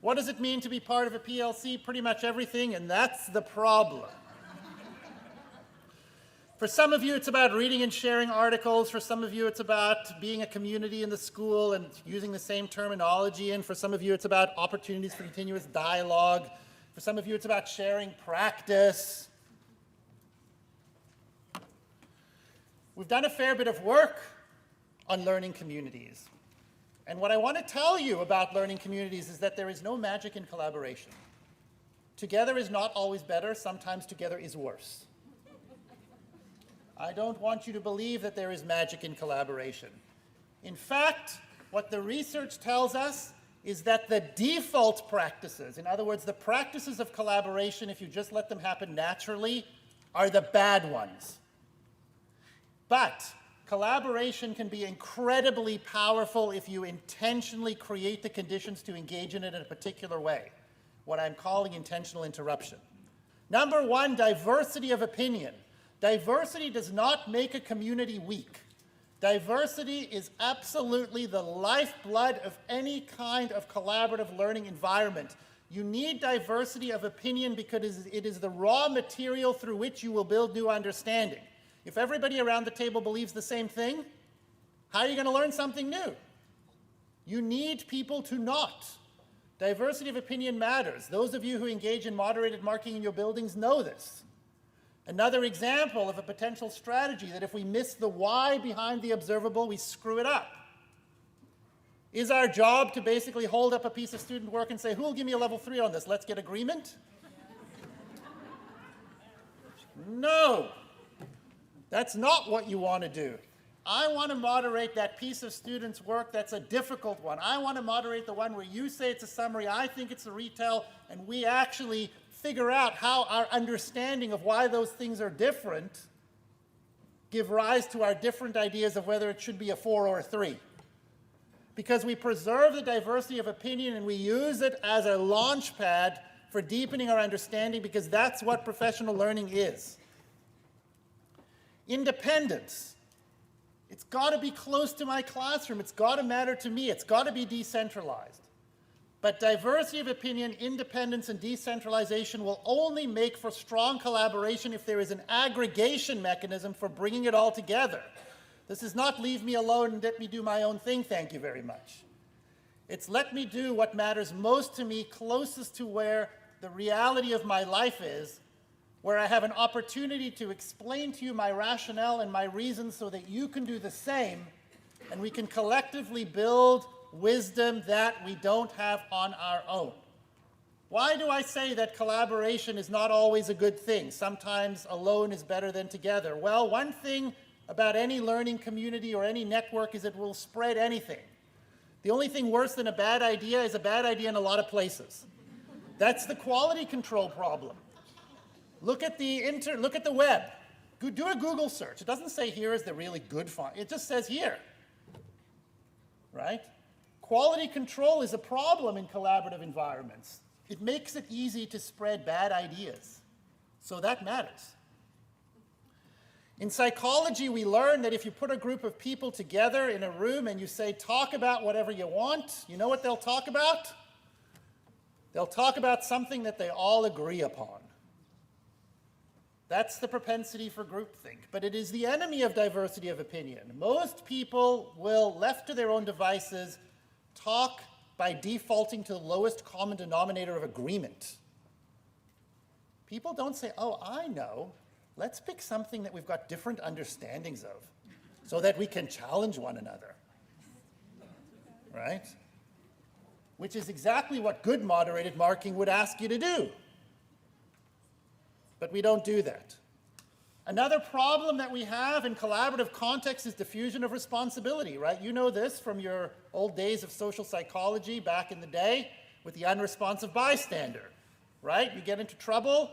What does it mean to be part of a PLC? Pretty much everything, and that's the problem. For some of you, it's about reading and sharing articles. For some of you, it's about being a community in the school and using the same terminology. And for some of you, it's about opportunities for continuous dialogue. For some of you, it's about sharing practice. We've done a fair bit of work on learning communities. And what I want to tell you about learning communities is that there is no magic in collaboration. Together is not always better. Sometimes together is worse. I don't want you to believe that there is magic in collaboration. In fact, what the research tells us is that the default practices, in other words, the practices of collaboration, if you just let them happen naturally, are the bad ones. But collaboration can be incredibly powerful if you intentionally create the conditions to engage in it in a particular way, what I'm calling intentional interruption. Number one, diversity of opinion. Diversity does not make a community weak. Diversity is absolutely the lifeblood of any kind of collaborative learning environment. You need diversity of opinion because it is the raw material through which you will build new understanding. If everybody around the table believes the same thing, how are you going to learn something new? You need people to not. Diversity of opinion matters. Those of you who engage in moderated marking in your buildings know this. Another example of a potential strategy that if we miss the why behind the observable, we screw it up. Is our job to basically hold up a piece of student work and say, who will give me a level 3 on this? Let's get agreement? No. That's not what you want to do. I want to moderate that piece of student's work that's a difficult one. I want to moderate the one where you say it's a summary, I think it's a retell, and we actually figure out how our understanding of why those things are different give rise to our different ideas of whether it should be a 4 or a 3. Because we preserve the diversity of opinion and we use it as a launch pad for deepening our understanding, because that's what professional learning is. Independence. It's got to be close to my classroom. It's got to matter to me. It's got to be decentralized. But diversity of opinion, independence, and decentralization will only make for strong collaboration if there is an aggregation mechanism for bringing it all together. This is not leave me alone and let me do my own thing, thank you very much. It's let me do what matters most to me, closest to where the reality of my life is, where I have an opportunity to explain to you my rationale and my reasons so that you can do the same, and we can collectively build wisdom that we don't have on our own. Why do I say that collaboration is not always a good thing? Sometimes alone is better than together. Well, one thing about any learning community or any network is it will spread anything. The only thing worse than a bad idea is a bad idea in a lot of places. That's the quality control problem. Look at the web. Do a Google search. It doesn't say here is the really good font. It just says here, right? Quality control is a problem in collaborative environments. It makes it easy to spread bad ideas. So that matters. In psychology, we learn that if you put a group of people together in a room and you say, talk about whatever you want, you know what they'll talk about? They'll talk about something that they all agree upon. That's the propensity for groupthink, but it is the enemy of diversity of opinion. Most people will, left to their own devices, talk by defaulting to the lowest common denominator of agreement. People don't say, oh, I know. Let's pick something that we've got different understandings of so that we can challenge one another, right? Which is exactly what good moderated marking would ask you to do. But we don't do that. Another problem that we have in collaborative context is diffusion of responsibility, right? You know this from your old days of social psychology back in the day with the unresponsive bystander, right? You get into trouble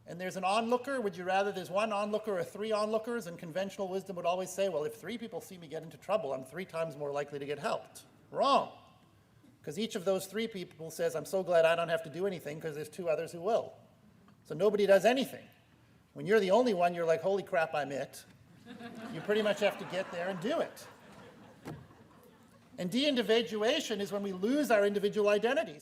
and there's an onlooker. Would you rather there's one onlooker or 3 onlookers? And conventional wisdom would always say, well, if 3 people see me get into trouble, I'm 3 times more likely to get helped. Wrong. Because each of those 3 people says, I'm so glad I don't have to do anything because there's 2 others who will. So nobody does anything. When you're the only one, you're like, holy crap, I'm it. You pretty much have to get there and do it. And de-individuation is when we lose our individual identities.